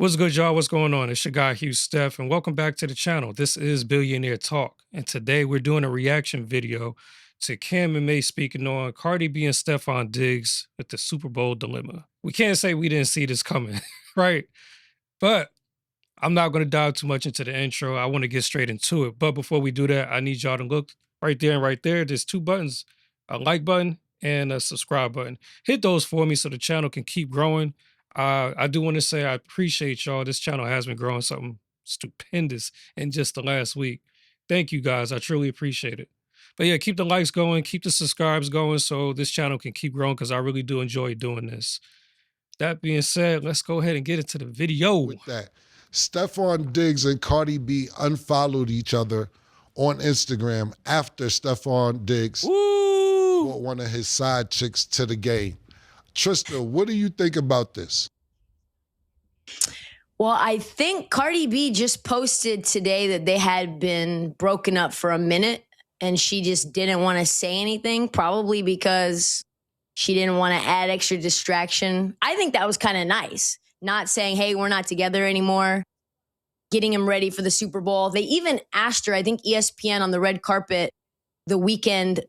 What's good, y'all? What's going on? It's your guy, Hugh Steph, and welcome back to the channel. This is Billionaire Talk, and today we're doing a reaction video to Cam and May speaking on Cardi B and Stefon Diggz with the Super Bowl dilemma. We can't say we didn't see this coming, right? But I'm not going to dive too much into the intro. I want to get straight into it. But before we do that, I need y'all to look right there and right there. There's two buttons, a like button and a subscribe button. Hit those for me so the channel can keep growing. I do want to say I appreciate y'all. This channel has been growing something stupendous in just the last week. Thank you guys. I truly appreciate it. But yeah, keep the likes going, keep the subscribes going so this channel can keep growing because I really do enjoy doing this. That being said, let's go ahead and get into the video. With that, Stefon Diggz and Cardi B unfollowed each other on Instagram after Stefon Diggz brought one of his side chicks to the game. Trista, what do you think about this? Well, I think Cardi B just posted today that they had been broken up for a minute and she just didn't want to say anything, probably because she didn't want to add extra distraction. I think that was kind of nice. Not saying, hey, we're not together anymore, getting him ready for the Super Bowl. They even asked her, I think ESPN on the red carpet, the weekend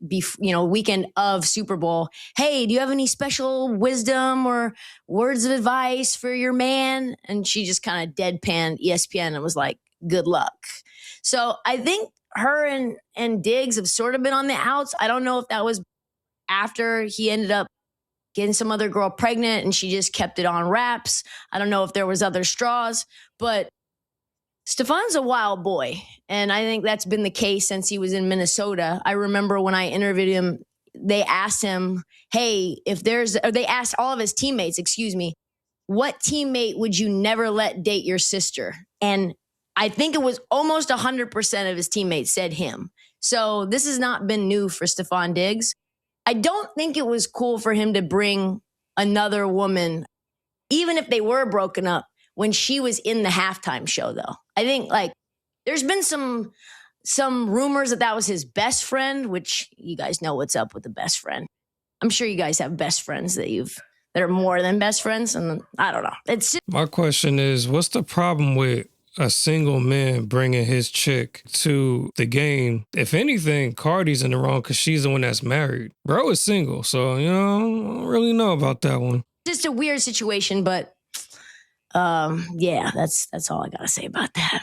of Super Bowl, hey, do you have any special wisdom or words of advice for your man? And she just kind of deadpanned ESPN and was like, good luck. So I think her and Diggz have sort of been on the outs. I don't know if that was after he ended up getting some other girl pregnant and she just kept it on wraps. I don't know if there was other straws, but Stefon's a wild boy, and I think that's been the case since he was in Minnesota. I remember when I interviewed him, they asked him, hey, they asked all of his teammates, what teammate would you never let date your sister? And I think it was almost 100% of his teammates said him. So this has not been new for Stefon Diggz. I don't think it was cool for him to bring another woman, even if they were broken up, when she was in the halftime show, though. I think, there's been some rumors that was his best friend, which you guys know what's up with the best friend. I'm sure you guys have best friends that are more than best friends, and I don't know. It's just My question is, what's the problem with a single man bringing his chick to the game? If anything, Cardi's in the wrong because she's the one that's married. Bro is single, so, I don't really know about that one. just a weird situation, but yeah, that's all I gotta say about that.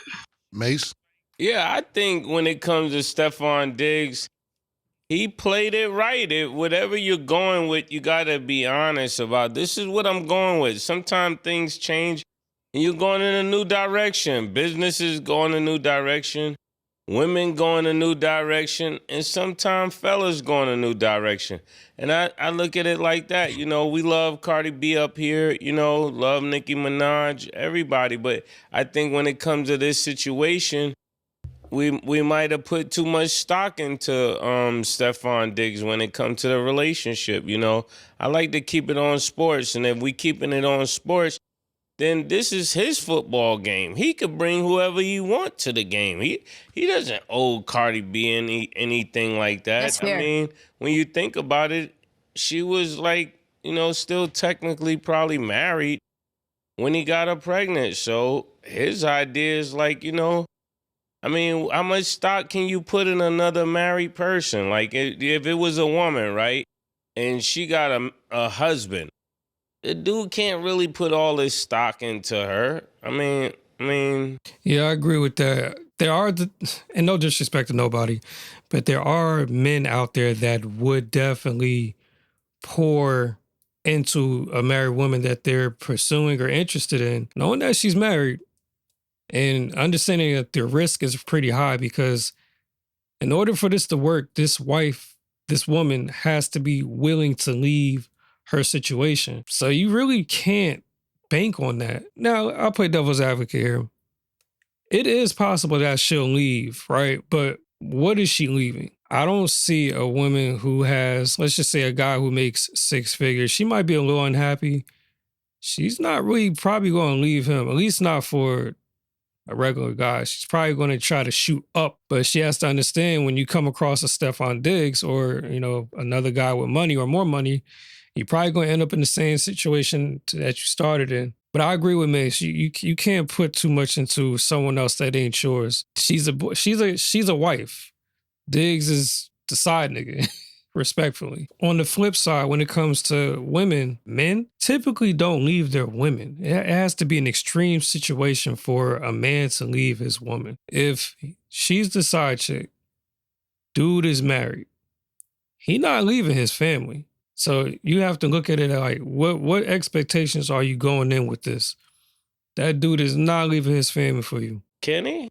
Mace? Yeah, I think when it comes to Stefon Diggz, he played it right. Whatever you're going with, you got to be honest about, this is what I'm going with. Sometimes things change and you're going in a new direction. Businesses go in a new direction. Women go in a new direction. And sometimes fellas go in a new direction. And I look at it like that. You know, we love Cardi B up here. You know, love Nicki Minaj, everybody. But I think when it comes to this situation, we might have put too much stock into Stefon Diggz when it comes to the relationship. You know, I like to keep it on sports, and if we keeping it on sports, then this is his football game. He could bring whoever he want to the game. He doesn't owe Cardi B anything like that. That's fair. I mean, when you think about it, she was like, you know, still technically probably married when he got her pregnant. So his idea is like, you know, I mean, how much stock can you put in another married person? Like, if it was a woman, right, and she got a husband, the dude can't really put all his stock into her. I mean. Yeah, I agree with that. There are, and no disrespect to nobody, but there are men out there that would definitely pour into a married woman that they're pursuing or interested in, knowing that she's married, and understanding that the risk is pretty high, because in order for this to work, this woman has to be willing to leave her situation. So you really can't bank on that. Now, I'll play devil's advocate here. It is possible that she'll leave, right? But what is she leaving? I don't see a woman who has, let's just say a guy who makes six figures. She might be a little unhappy. She's not really probably going to leave him, at least not for a regular guy. She's probably going to try to shoot up, but she has to understand when you come across a Stefon Diggz or, you know, another guy with money or more money, you're probably going to end up in the same situation that you started in. But I agree with Mace. You can't put too much into someone else that ain't yours. She's a wife. Diggz is the side nigga, respectfully. On the flip side, when it comes to women, men typically don't leave their women. It has to be an extreme situation for a man to leave his woman. If she's the side chick, dude is married, he not leaving his family. So you have to look at it like, what expectations are you going in with this? That dude is not leaving his family for you. Can he?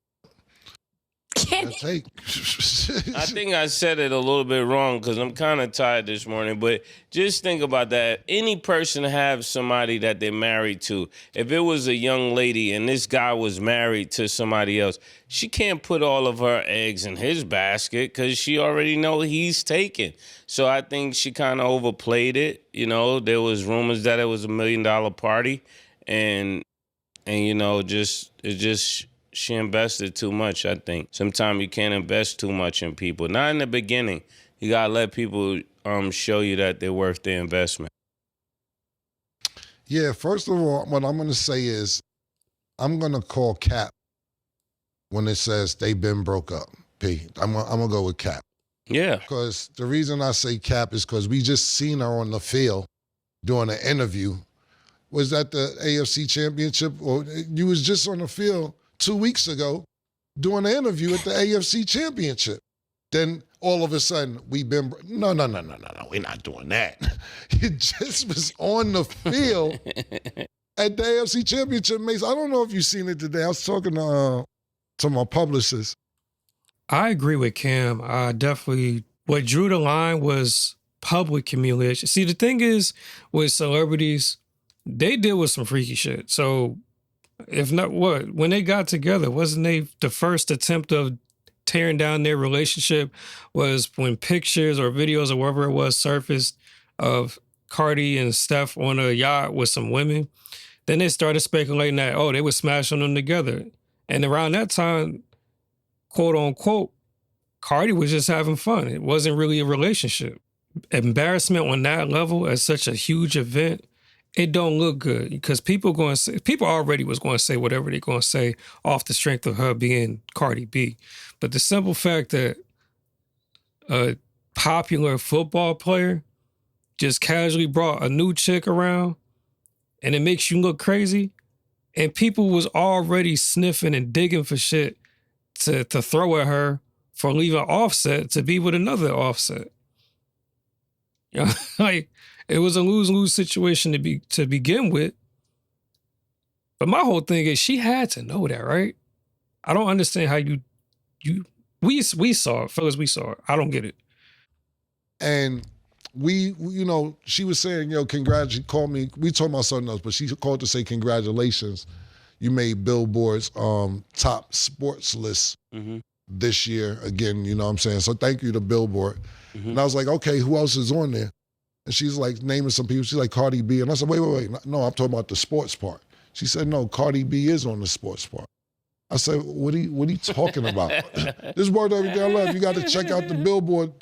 Can I think I said it a little bit wrong because I'm kind of tired this morning, but just think about that. Any person have somebody that they're married to. If it was a young lady and this guy was married to somebody else, she can't put all of her eggs in his basket because she already know he's taken. So I think she kind of overplayed it. You know, there was rumors that it was $1 million party and you know, she invested too much, I think. Sometimes you can't invest too much in people. Not in the beginning. You got to let people show you that they're worth the investment. Yeah, first of all, what I'm going to say is I'm going to call cap when it says they've been broke up. I'm going to go with cap. Yeah. Because the reason I say cap is because we just seen her on the field doing an interview. Was that the AFC Championship? Or you was just on the field 2 weeks ago doing an interview at the AFC Championship. Then all of a sudden, no, we're not doing that. You just was on the field at the AFC Championship. Mace, I don't know if you've seen it today. I was talking to my publicist. I agree with Cam. I definitely, what drew the line was public humiliation. See, the thing is, with celebrities, they deal with some freaky shit. So, if not what, when they got together, wasn't they the first attempt of tearing down their relationship was when pictures or videos or whatever it was surfaced of Cardi and Steph on a yacht with some women. Then they started speculating that, they were smashing them together. And around that time, quote unquote, Cardi was just having fun. It wasn't really a relationship. Embarrassment on that level at such a huge event, it don't look good because people already was going to say whatever they're going to say off the strength of her being Cardi B. But the simple fact that a popular football player just casually brought a new chick around and it makes you look crazy, and people was already sniffing and digging for shit to throw at her for leaving Offset to be with another Offset. You know, like, it was a lose-lose situation to begin with. But my whole thing is she had to know that, right? I don't understand how we saw it, fellas, we saw it. I don't get it. And we she was saying, she called me, we told my son else, but she called to say congratulations. You made Billboard's top sports list this year again, you know what I'm saying? So thank you to Billboard. And I was like, okay, who else is on there? And she's like naming some people. She's like Cardi B. And I said, wait. No, I'm talking about the sports part. She said, no, Cardi B is on the sports part. I said, what are you talking about? This word everything I love. You got to check out the Billboard.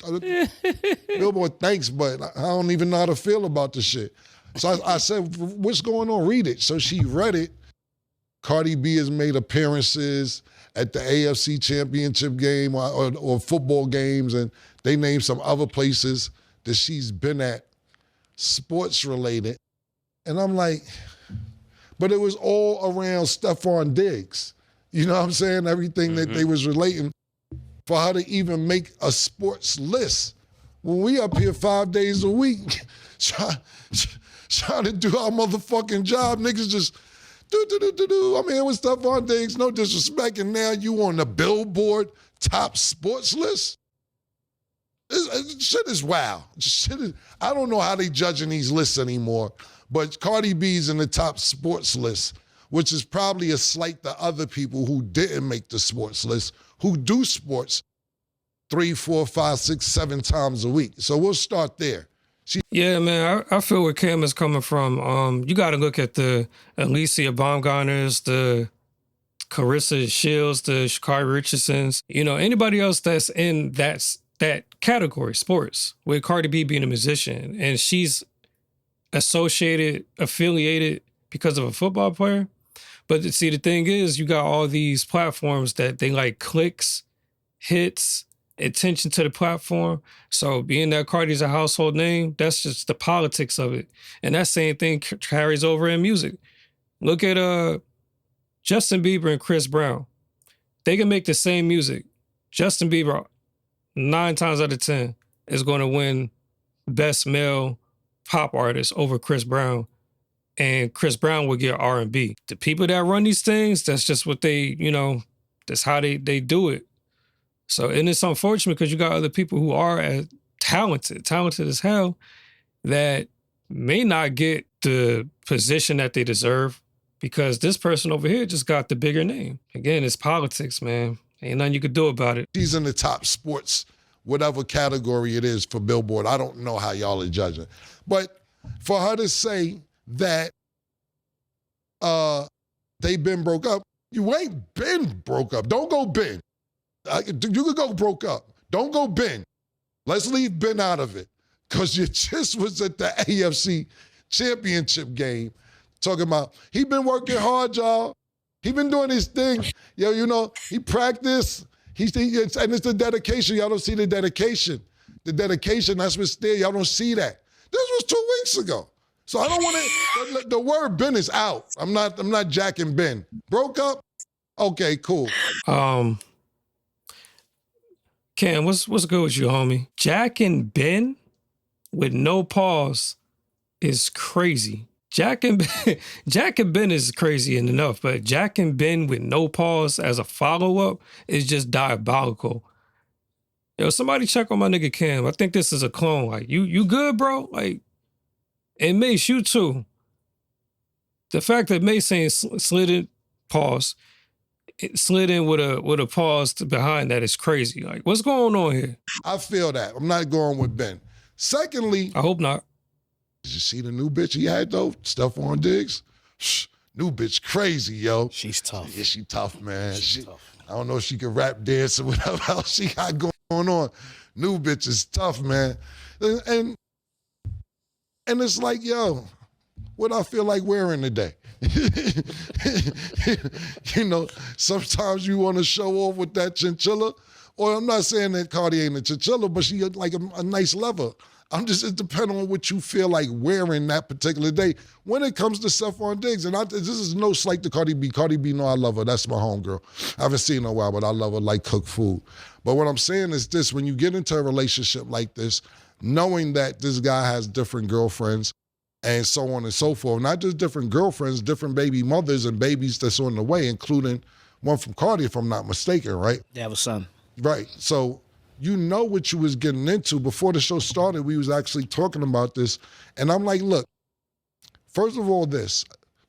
Billboard, thanks, but I don't even know how to feel about this shit. So I said, what's going on? Read it. So she read it. Cardi B has made appearances at the AFC Championship game or football games, and they named some other places that she's been at, sports related. And I'm like, but it was all around Stefon Diggz. You know what I'm saying? Everything that they was relating for her to even make a sports list. When we up here 5 days a week trying to do our motherfucking job, niggas just do. I'm here with Stefon Diggz, no disrespect, and now you on the Billboard top sports list? Shit is wild. I don't know how they judging these lists anymore, but Cardi B's in the top sports list, which is probably a slight to other people who didn't make the sports list, who do sports 3, 4, 5, 6, 7 times a week. So we'll start there. Yeah, man, I feel where Cam is coming from. You got to look at the Alicia Baumgartners, the Carissa Shields, the Sha'Carri Richardsons, anybody else that's in that category, sports, with Cardi B being a musician, and she's affiliated, because of a football player. But see, the thing is, you got all these platforms that they like clicks, hits, attention to the platform. So being that Cardi's a household name, that's just the politics of it. And that same thing carries over in music. Look at Justin Bieber and Chris Brown. They can make the same music. Justin Bieber, 9 times out of 10, is going to win Best Male Pop Artist over Chris Brown. And Chris Brown will get R&B. The people that run these things, that's just what they, that's how they do it. So, and it's unfortunate because you got other people who are as talented as hell, that may not get the position that they deserve because this person over here just got the bigger name. Again, it's politics, man. Ain't nothing you could do about it. She's in the top sports, whatever category it is for Billboard. I don't know how y'all are judging. But for her to say that they been broke up, you ain't been broke up. Don't go been. You could go broke up. Don't go been. Let's leave Ben out of it. Because you just was at the AFC Championship game talking about, he been working hard, y'all. He been doing his thing. He practiced. And it's the dedication. Y'all don't see the dedication. The dedication, that's what's there. Y'all don't see that. This was 2 weeks ago. So I don't want to, the word Ben is out. I'm not jacking Ben. Broke up? Okay, cool. Cam, what's good with you, homie? Jacking Ben with no pause is crazy. Jacking Ben is crazy enough, but jacking Ben with no pause as a follow-up is just diabolical. Yo, somebody check on my nigga Cam. I think this is a clone. Like, you good, bro? Like, and Mace, you too. The fact that Mace saying slid in, pause, it slid in with a pause behind that is crazy. Like, what's going on here? I feel that. I'm not going with Ben. Secondly, I hope not. Did you see the new bitch he had though? Stefon Diggz? New bitch crazy, yo. She's tough. Yeah, she tough, man. She's tough. I don't know if she can rap, dance, or whatever else she got going on. New bitch is tough, man. And it's like, yo, what I feel like wearing today. Sometimes you want to show off with that chinchilla. Or I'm not saying that Cardi ain't a chinchilla, but she like a nice leather. It depends on what you feel like wearing that particular day. When it comes to Stefon Diggz, and this is no slight to Cardi B. Cardi B, no, I love her. That's my homegirl. I haven't seen her in a while, but I love her like cook food. But what I'm saying is this, when you get into a relationship like this, knowing that this guy has different girlfriends and so on and so forth, not just different girlfriends, different baby mothers and babies that's on the way, including one from Cardi, if I'm not mistaken, right? They have a son. Right. So you know what you was getting into. Before the show started, we was actually talking about this. And I'm like, look, first of all,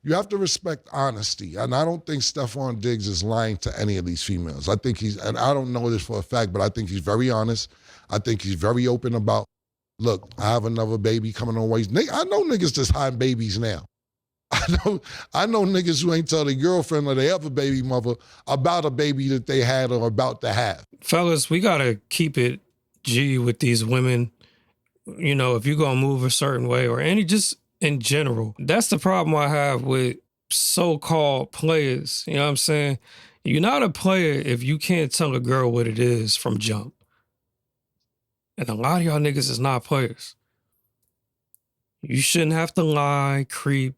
you have to respect honesty. And I don't think Stefon Diggz is lying to any of these females. I think and I don't know this for a fact, but I think he's very honest. I think he's very open about, look, I have another baby coming on ways. I know niggas just hiding babies now. I know niggas who ain't tell their girlfriend or their other baby mother about a baby that they had or about to have. Fellas, we gotta keep it G with these women. If you're gonna move a certain way or just in general. That's the problem I have with so-called players. You know what I'm saying? You're not a player if you can't tell a girl what it is from jump. And a lot of y'all niggas is not players. You shouldn't have to lie, creep.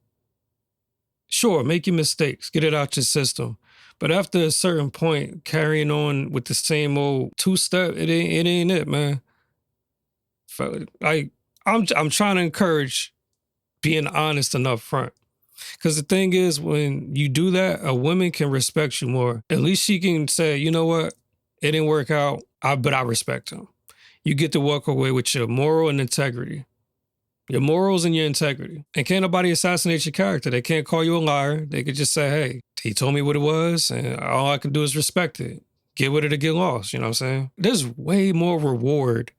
Sure, make your mistakes, get it out your system. But after a certain point, carrying on with the same old two-step, it ain't it, man. I'm trying to encourage being honest and upfront. Because the thing is, when you do that, a woman can respect you more. At least she can say, you know what, it didn't work out, but I respect him. You get to walk away with your moral and integrity. Your morals and your integrity. And can't nobody assassinate your character. They can't call you a liar. They could just say, hey, he told me what it was, and all I can do is respect it. Get with it or get lost, you know what I'm saying? There's way more reward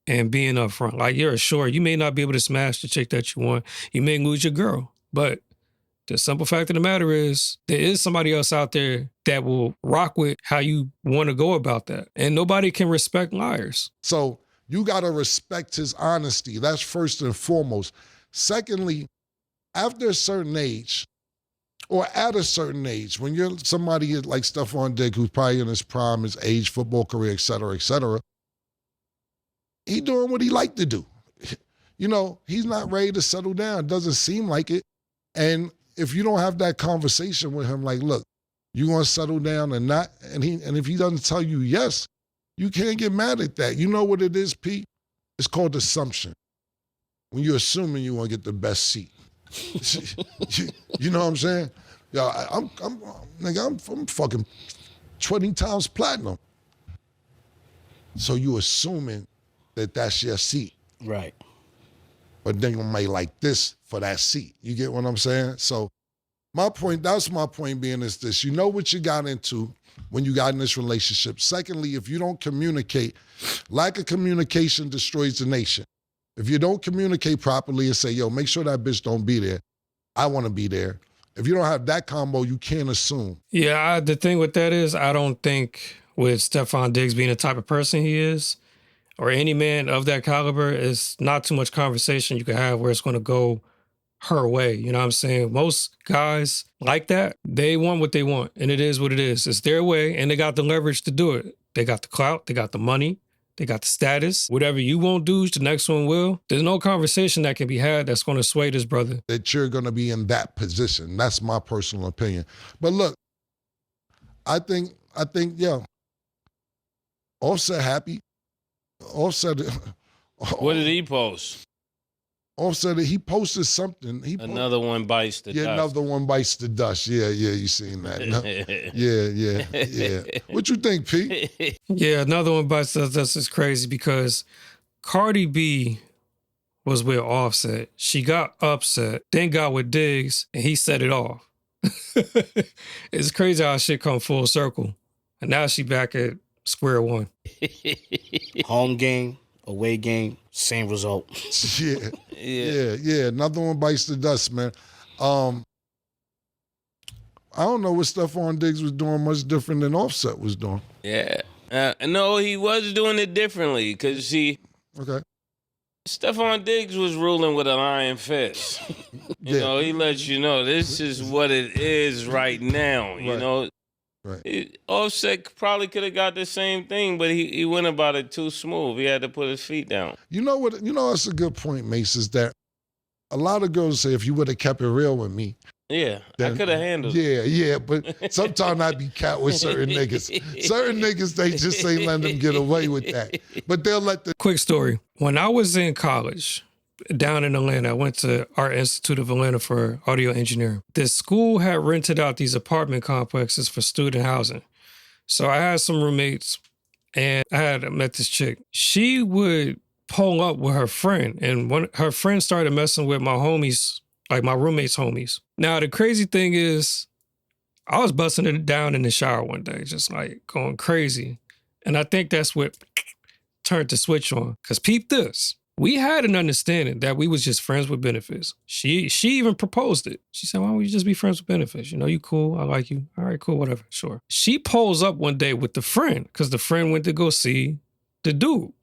in being upfront. Like, you're sure you may not be able to smash the chick that you want. You may lose your girl. But the simple fact of the matter is, there is somebody else out there that will rock with how you want to go about that. And nobody can respect liars. So you got to respect his honesty. That's first and foremost. Secondly, after a certain age, or at a certain age, when you're somebody like Stefon Diggs, who's probably in his prime, his age, football career, et cetera, he doing what he like to do. You know, he's not ready to settle down. Doesn't seem like it. And if you don't have that conversation with him, like, look, you gonna settle down or not? And if he doesn't tell you yes, you can't get mad at that. You know what it is, Pete? It's called assumption. When you're assuming you want to get the best seat. You know what I'm saying? Yo, I'm fucking 20 times platinum. So you assuming that that's your seat. Right. But then you might like this for that seat. You get what I'm saying? So that's my point being is this. You know what you got into when you got in this relationship. Secondly, if you don't communicate, lack of communication destroys the nation. If you don't communicate properly and say, yo, make sure that bitch don't be there. I want to be there. If you don't have that combo, you can't assume. Yeah, the thing with that is I don't think with Stefon Diggs being the type of person he is, or any man of that caliber, is not too much conversation you can have where it's going to go her way. You know what I'm saying? Most guys like that, they want what they want, and it is what it is. It's their way, and they got the leverage to do it. They got the clout, they got the money, they got the status. Whatever you won't do, the next one will. There's no conversation that can be had that's going to sway this brother. That you're going to be in that position. That's my personal opinion. But look, I think, yeah, Offset happy. Offset. What did he post? Offset, he posted something. Another one bites the dust. Yeah, another one bites the dust. Yeah, you seen that. No? Yeah. What you think, Pete? Yeah, another one bites the dust is crazy because Cardi B was with Offset. She got upset, then got with Diggz, and he set it off. It's crazy how shit come full circle. And now she back at square one. Home game, away game, same result. Yeah. Another one bites the dust, man. I don't know what Stefon Diggs was doing much different than Offset was doing. Yeah. No, he was doing it differently because, see, okay. Stefon Diggs was ruling with an iron fist. You know, he lets you know this is what it is right now, you know. Right. Offset probably could have got the same thing, but he went about it too smooth. He had to put his feet down. You know what? You know that's a good point, Mace, is that a lot of girls say if you would have kept it real with me. Yeah, then, I could have handled it. Yeah, but sometimes I'd be cat with certain niggas. Certain niggas, they just ain't letting them get away with that. But they'll let the... Quick story. When I was in college, down in Atlanta, I went to Art Institute of Atlanta for audio engineering. This school had rented out these apartment complexes for student housing. So I had some roommates, and I had met this chick. She would pull up with her friend, and when her friend started messing with my homies, like my roommates' homies. Now, the crazy thing is, I was busting it down in the shower one day, just like going crazy. And I think that's what turned the switch on. Because peep this. We had an understanding that we was just friends with benefits. She even proposed it. She said, why don't we just be friends with benefits? You know, you cool, I like you. All right, cool, whatever, sure. She pulls up one day with the friend because the friend went to go see the dude.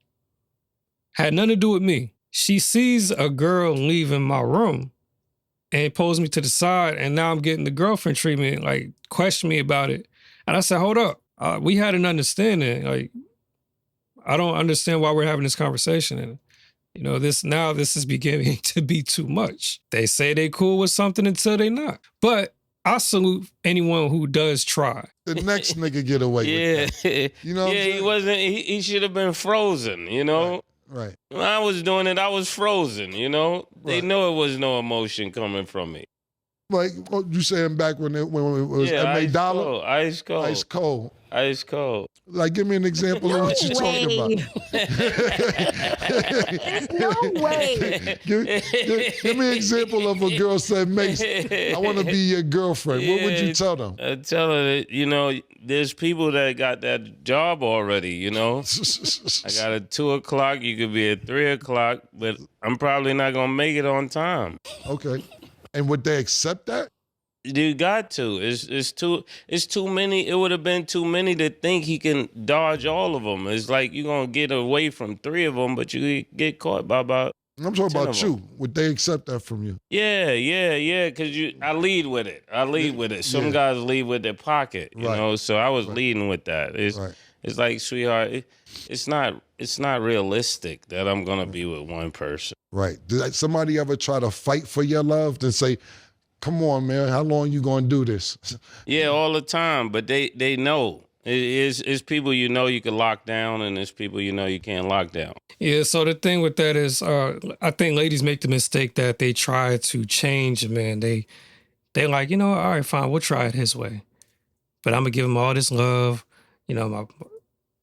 Had nothing to do with me. She sees a girl leaving my room and pulls me to the side, and now I'm getting the girlfriend treatment, like, question me about it. And I said, hold up. We had an understanding. Like, I don't understand why we're having this conversation. And, you know, this is beginning to be too much. They say they cool with something until they not. But I salute anyone who does try. The next nigga get away with that. You know what I'm saying? He should have been frozen, you know? Right. When I was doing it, I was frozen, you know? They know it was no emotion coming from me. Like what you saying back when it was M.A. Dollar? Ice cold. Ice cold. Ice cold. Like, give me an example of what you're talking about. There's no way. Give me an example of a girl said, Mace, I want to be your girlfriend. What would you tell them? I tell her that, you know, there's people that got that job already, you know? I got at 2 o'clock, you could be at 3 o'clock, but I'm probably not going to make it on time. Okay. And would they accept that? You got to. It's too many. It would have been too many to think he can dodge all of them. It's like you're going to get away from 3 of them, but you get caught by about I'm talking 10 about of you. them. Would they accept that from you? Yeah. Because I lead with it. Some guys lead with their pocket, you know. So I was leading with that. It's like, sweetheart, it's not realistic that I'm gonna be with one person. Right. Did somebody ever try to fight for your love and say, "Come on, man, how long you gonna do this?" Yeah, all the time. But they know. It's people you know you can lock down, and it's people you know you can't lock down. Yeah, so the thing with that is, I think ladies make the mistake that they try to change a man. They like, all right, fine, we'll try it his way. But I'm going to give him all this love, my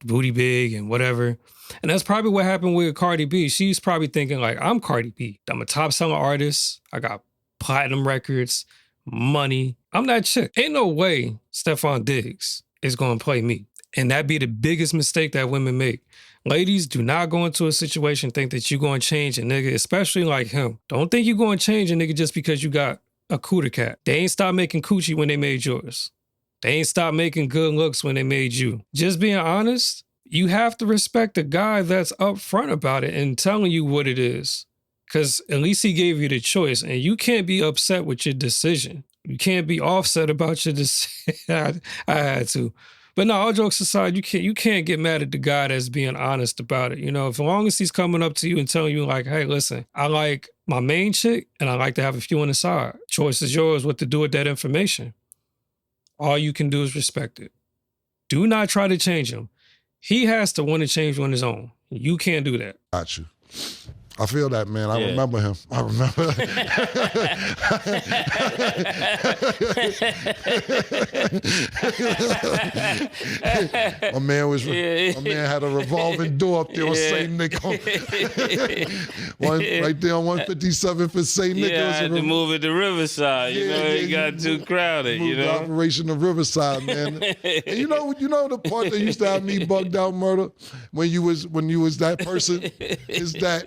booty big and whatever. And that's probably what happened with Cardi B. She's probably thinking like, I'm Cardi B. I'm a top selling artist. I got platinum records, money. I'm that chick. Ain't no way Stefon Diggz is going to play me. And that'd be the biggest mistake that women make. Ladies, do not go into a situation think that you're going to change a nigga, especially like him. Don't think you're going to change a nigga just because you got a cooter cat. They ain't stopped making coochie when they made yours. They ain't stopped making good looks when they made you. Just being honest, you have to respect the guy that's upfront about it and telling you what it is. Because at least he gave you the choice, and you can't be upset with your decision. You can't be offset about your decision. I had to. But no, all jokes aside, you can't get mad at the guy that's being honest about it. As long as he's coming up to you and telling you like, hey, listen, I like my main chick and I like to have a few on the side. Choice is yours what to do with that information. All you can do is respect it. Do not try to change him. He has to want to change on his own. You can't do that. Got you. I feel that, man. I remember him. I remember. my man had a revolving door up there on St. Nick. Right there on 157 for St. Nick. Yeah, I had to move it to Riverside. It got too crowded. The operation of Riverside, man. And you know the part that used to have me bugged out, murder, when you was that person, is that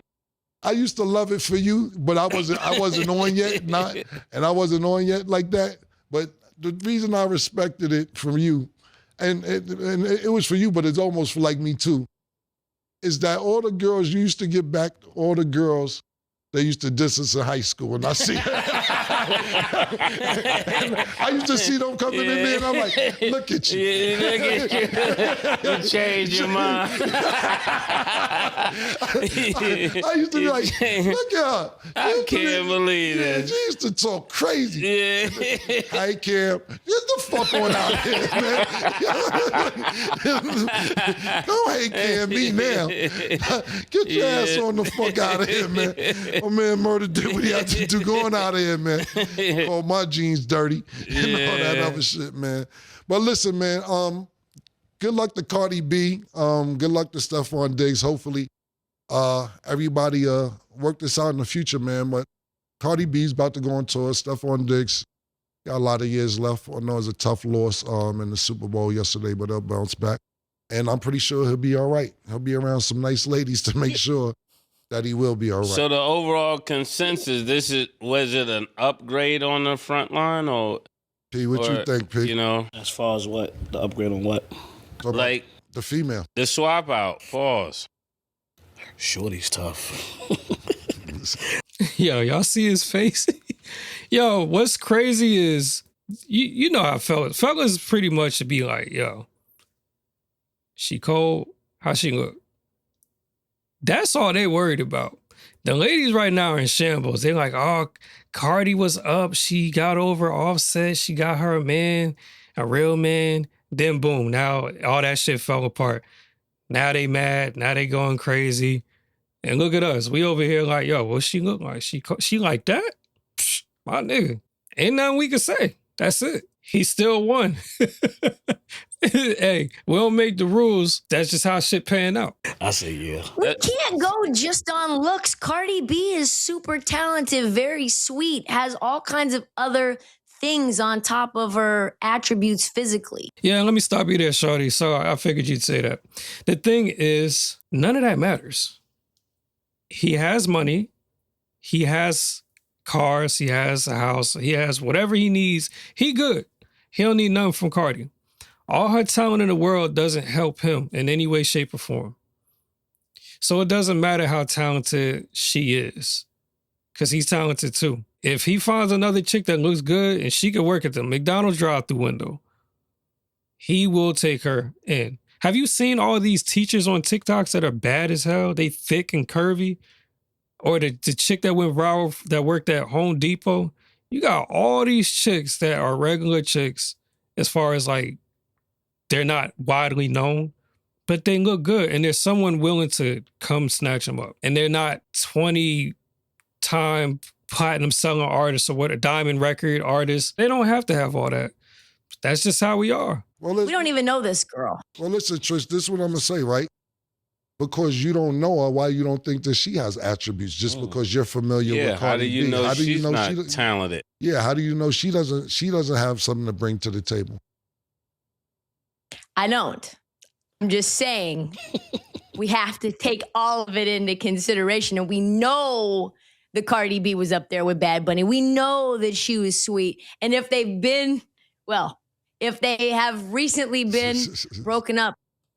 I used to love it for you, but I wasn't on yet, and I wasn't on yet like that. But the reason I respected it from you, and it was for you, but it's almost for like me too, is that all the girls you used to get back, all the girls they used to diss us in high school, and I see. I used to see them coming in there, and I'm like, look at you. You changed your mind. I used to be like, look at her. I can't believe it. She used to talk crazy. Yeah. Hey, Cam, get the fuck on out here, man. Don't hate Cam me now. Get your ass on the fuck out of here, man. Oh, man, Murder did what he had to do. Going out of here, man. Call my jeans dirty and all that other shit, man. But listen, man, good luck to Cardi B. Good luck to Stefon Diggz. Hopefully, everybody work this out in the future, man. But Cardi B's about to go on tour. Stefon Diggz got a lot of years left. I know it was a tough loss in the Super Bowl yesterday, but they'll bounce back. And I'm pretty sure he'll be all right. He'll be around some nice ladies to make sure that he will be all right. So the overall consensus, was it an upgrade on the front line, or P, what you think, P? As far as what? The upgrade on what? Like the female. The swap out. Pause. Shorty's tough. Yo, y'all see his face? Yo, what's crazy is, you know how fellas pretty much should be like, yo, she cold, how she look? That's all they worried about. The ladies right now are in shambles. They're like, oh, Cardi was up. She got over Offset. She got her a man, a real man. Then boom, now all that shit fell apart. Now they mad. Now they going crazy. And look at us. We over here like, yo, what she look like? She like that? Psh, my nigga. Ain't nothing we can say. That's it. He still won. Hey, we don't make the rules. That's just how shit pan out. I say yeah. We can't go just on looks. Cardi B is super talented, very sweet, has all kinds of other things on top of her attributes physically. Yeah, let me stop you there, shorty. So I figured you'd say that. The thing is, none of that matters. He has money. He has cars. He has a house. He has whatever he needs. He good. He don't need nothing from Cardi. All her talent in the world doesn't help him in any way, shape, or form. So it doesn't matter how talented she is, because he's talented too. If he finds another chick that looks good and she can work at the McDonald's drive-through window, he will take her in. Have you seen all these teachers on TikToks that are bad as hell? They thick and curvy. Or the chick that went viral that worked at Home Depot. You got all these chicks that are regular chicks as far as like they're not widely known, but they look good. And there's someone willing to come snatch them up. And they're not 20-time platinum selling artists or what, a diamond record artist. They don't have to have all that. That's just how we are. Well, We don't even know this girl. Well, listen, Trish, this is what I'm going to say, right? Because you don't know her, why you don't think that she has attributes just because you're familiar with Cardi B. How do you know she's not talented? Yeah, how do you know she doesn't have something to bring to the table? I don't. I'm just saying we have to take all of it into consideration. And we know the Cardi B was up there with Bad Bunny. We know that she was sweet. And if they've been, well, if they have recently been broken up,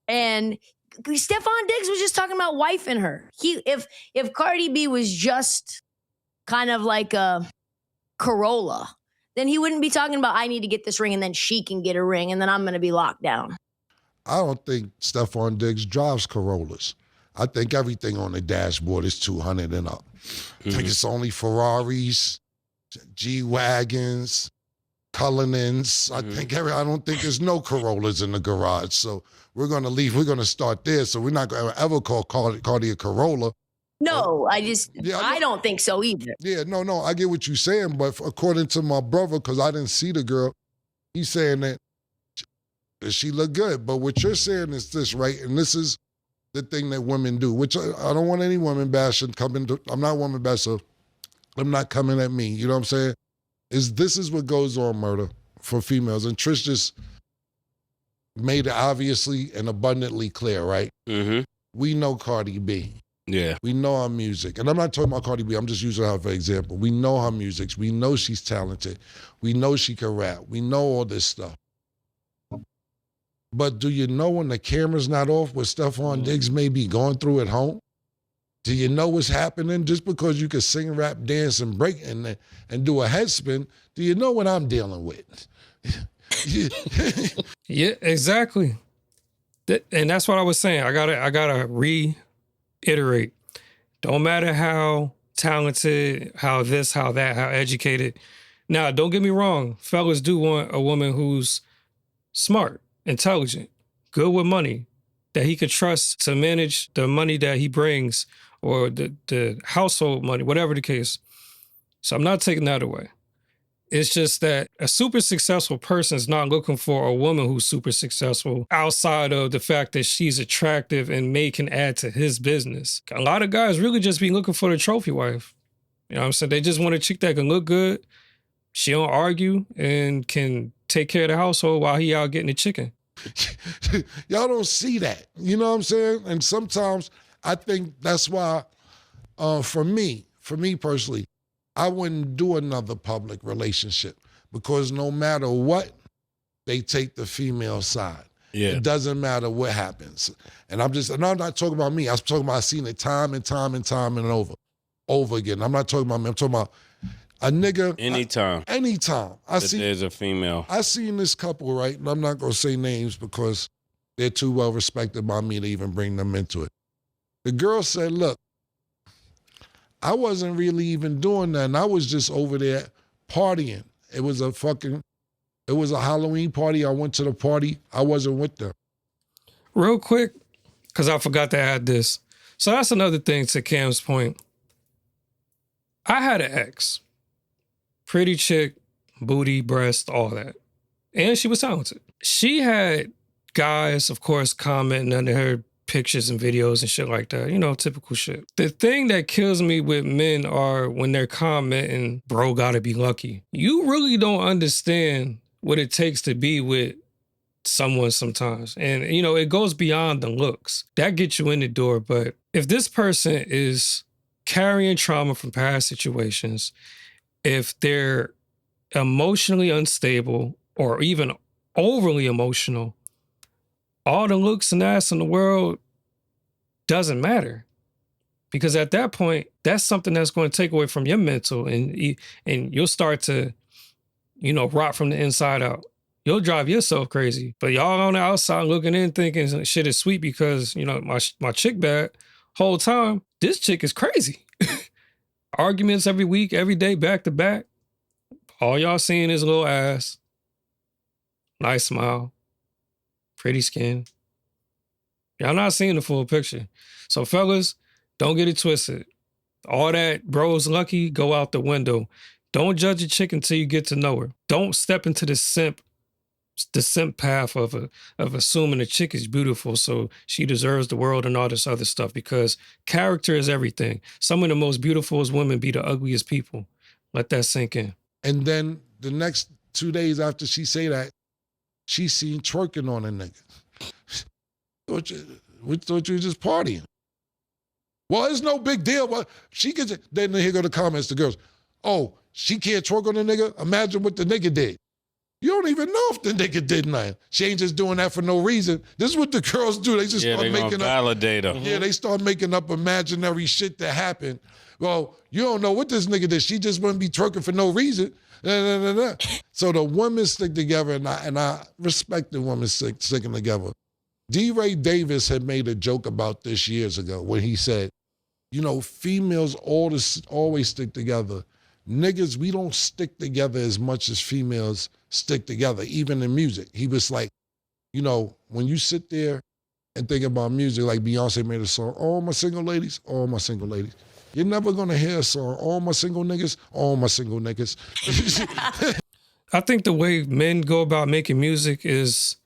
and Stefon Diggz was just talking about wifing her. If Cardi B was just kind of like a Corolla, then he wouldn't be talking about, I need to get this ring and then she can get a ring and then I'm going to be locked down. I don't think Stefon Diggz drives Corollas. I think everything on the dashboard is 200 and up. I think it's only Ferraris, G-Wagons, Cullinans. I don't think there's no Corollas in the garage. So we're going to leave. We're going to start there. So we're not going to ever call Cardi a Corolla. No, I don't think so either. Yeah, no, I get what you're saying. But according to my brother, because I didn't see the girl, he's saying that she looked good. But what you're saying is this, right? And this is the thing that women do, which I don't want any women bashing coming to, I'm not woman bash, so I'm not coming at me. You know what I'm saying? This is what goes on, murder, for females. And Trish just made it obviously and abundantly clear, right? Mm-hmm. We know Cardi B. Yeah. We know her music. And I'm not talking about Cardi B. I'm just using her for example. We know her music. We know she's talented. We know she can rap. We know all this stuff. But do you know when the camera's not off what Stefon Diggz may be going through at home? Do you know what's happening? Just because you can sing, rap, dance, and break and do a head spin, do you know what I'm dealing with? Yeah, exactly. And that's what I was saying. I gotta reiterate. Don't matter how talented, how this, how that, how educated. Now, don't get me wrong. Fellas do want a woman who's smart, intelligent, good with money, that he could trust to manage the money that he brings or the household money, whatever the case. So I'm not taking that away. It's just that a super successful person is not looking for a woman who's super successful outside of the fact that she's attractive and can add to his business. A lot of guys really just be looking for the trophy wife. You know what I'm saying? They just want a chick that can look good, she don't argue, and can take care of the household while he out getting the chicken. Y'all don't see that. You know what I'm saying? And sometimes I think that's why, for me personally, I wouldn't do another public relationship because no matter what, they take the female side. Yeah. It doesn't matter what happens. And I'm not talking about me. I'm talking about I've seen it time and time and time and over again. I'm not talking about me. I'm talking about a nigga. Anytime. There's a female. I seen this couple, right? And I'm not going to say names because they're too well respected by me to even bring them into it. The girl said, look, I wasn't really even doing that. And I was just over there partying. It was a Halloween party. I went to the party. I wasn't with them. Real quick, because I forgot to add this. So that's another thing to Cam's point. I had an ex. Pretty chick, booty, breast, all that. And she was talented. She had guys, of course, commenting under her pictures and videos and shit like that. You know, typical shit. The thing that kills me with men are when they're commenting, bro gotta be lucky. You really don't understand what it takes to be with someone sometimes. And, you know, it goes beyond the looks. That gets you in the door. But if this person is carrying trauma from past situations, if they're emotionally unstable or even overly emotional, all the looks and ass in the world doesn't matter. Because at that point, that's something that's going to take away from your mental, and you'll start to, rot from the inside out. You'll drive yourself crazy. But y'all on the outside looking in thinking shit is sweet because, my chick bad. Whole time, this chick is crazy. Arguments every week, every day, back to back. All y'all seeing is a little ass, nice smile, pretty skin. Y'all not seeing the full picture. So fellas, don't get it twisted. All that bro's lucky, go out the window. Don't judge a chick until you get to know her. Don't step into the simp path of assuming a chick is beautiful so she deserves the world and all this other stuff, because character is everything. Some of the most beautiful women be the ugliest people. Let that sink in. And then the next 2 days after she say that, she seen twerking on a nigga. We thought you were just partying. Well, it's no big deal. But she could just, then here go the comments, the girls. Oh, she can't twerk on a nigga? Imagine what the nigga did. You don't even know if the nigga did nothing. She ain't just doing that for no reason. This is what the girls do. They just start making up. Validator. Yeah, they start making up imaginary shit that happened. Well, you don't know what this nigga did. She just wouldn't be twerking for no reason. So the women stick together, and I respect the women sticking together. D. Ray Davis had made a joke about this years ago when he said, females always stick together. Niggas, we don't stick together as much as females stick together, even in music. He was like, when you sit there and think about music, like Beyonce made a song, all my single ladies, all my single ladies. You're never gonna hear a song, all my single niggas, all my single niggas. I think the way men go about making music is,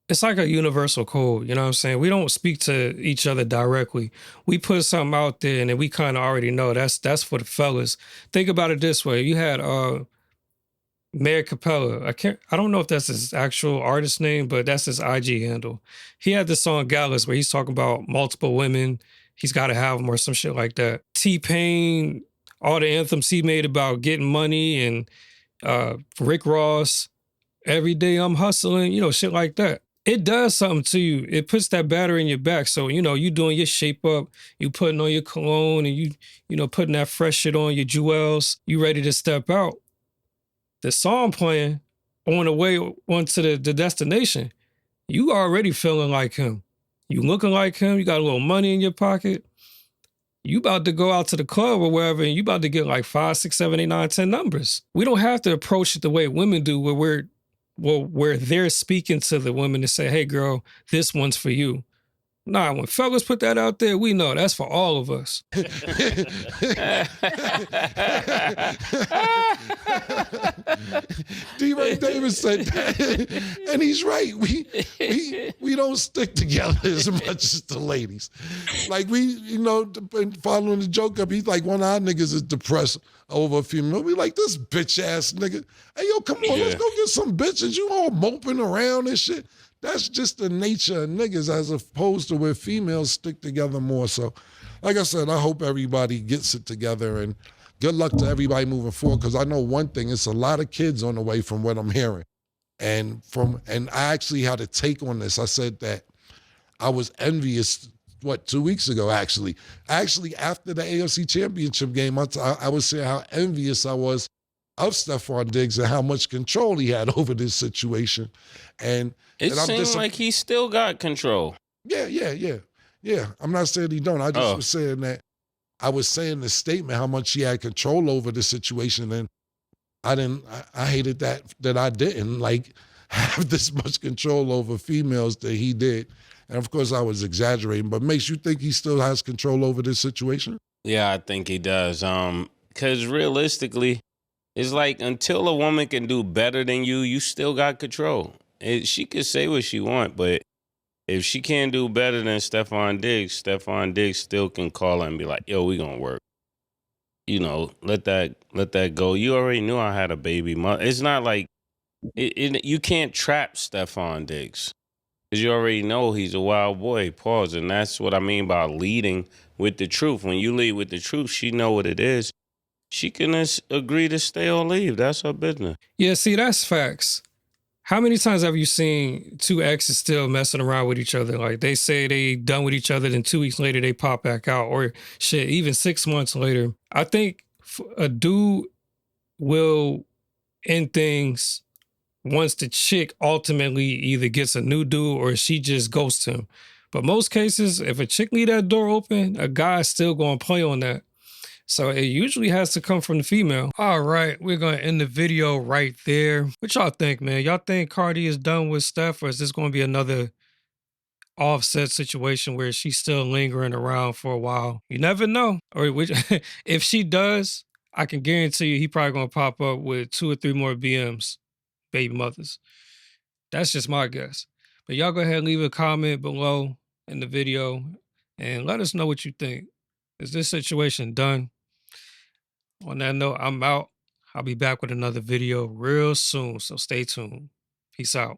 it's like a universal code, you know what I'm saying? We don't speak to each other directly. We put something out there and then we kind of already know that's for the fellas. Think about it this way. You had Mayor Capella. I don't know if that's his actual artist name, but that's his IG handle. He had this song Gallus where he's talking about multiple women. He's got to have them or some shit like that. T-Pain, all the anthems he made about getting money, and Rick Ross, every day I'm hustling, shit like that. It does something to you. It puts that battery in your back. So, you doing your shape up, you putting on your cologne, and you putting that fresh shit on, your jewels, you ready to step out. The song playing on the way onto the destination, you already feeling like him. You looking like him, you got a little money in your pocket. You about to go out to the club or wherever, and you about to get like 5, 6, 7, 8, 9, 10 numbers. We don't have to approach it the way women do, where they're speaking to the women to say, hey, girl, this one's for you. Nah, when fellas put that out there, we know that's for all of us. D. Ray Davis said that, and he's right. We don't stick together as much as the ladies. Like following the joke up, he's like, one of our niggas is depressed over a female. We like, this bitch ass nigga. Hey, yo, come on, let's go get some bitches. You all moping around and shit. That's just the nature of niggas as opposed to where females stick together more. So, like I said, I hope everybody gets it together, and good luck to everybody moving forward, because I know one thing, it's a lot of kids on the way from what I'm hearing. And I actually had a take on this. I said that I was envious, 2 weeks ago, actually. Actually, after the AFC Championship game, I was saying how envious I was of Stefon Diggz and how much control he had over this situation. And it seems like he still got control. Yeah. I'm not saying he don't. I just was saying that I was saying the statement, how much he had control over the situation. And I hated that I didn't have this much control over females that he did. And of course I was exaggerating, but makes you think he still has control over this situation? Yeah, I think he does. Because realistically, it's like until a woman can do better than you, you still got control. She could say what she want, but if she can't do better than Stefon Diggz still can call her and be like, yo, we gonna work. Let that go. You already knew I had a baby mother. It's not like, you can't trap Stefon Diggz, because you already know he's a wild boy, pause. And that's what I mean by leading with the truth. When you lead with the truth, she know what it is. She can agree to stay or leave. That's her business. Yeah, see, that's facts. How many times have you seen two exes still messing around with each other? Like they say they done with each other, then 2 weeks later they pop back out, or shit, even 6 months later. I think a dude will end things once the chick ultimately either gets a new dude or she just ghosts him. But most cases, if a chick leave that door open, a guy's still gonna play on that. So it usually has to come from the female. All right, we're gonna end the video right there. What y'all think, man? Y'all think Cardi is done with Steph, or is this gonna be another Offset situation where she's still lingering around for a while? You never know. Or which, if she does, I can guarantee you he probably gonna pop up with 2 or 3 more BMs, baby mothers. That's just my guess. But y'all go ahead and leave a comment below in the video and let us know what you think. Is this situation done? On that note, I'm out. I'll be back with another video real soon, so stay tuned. Peace out.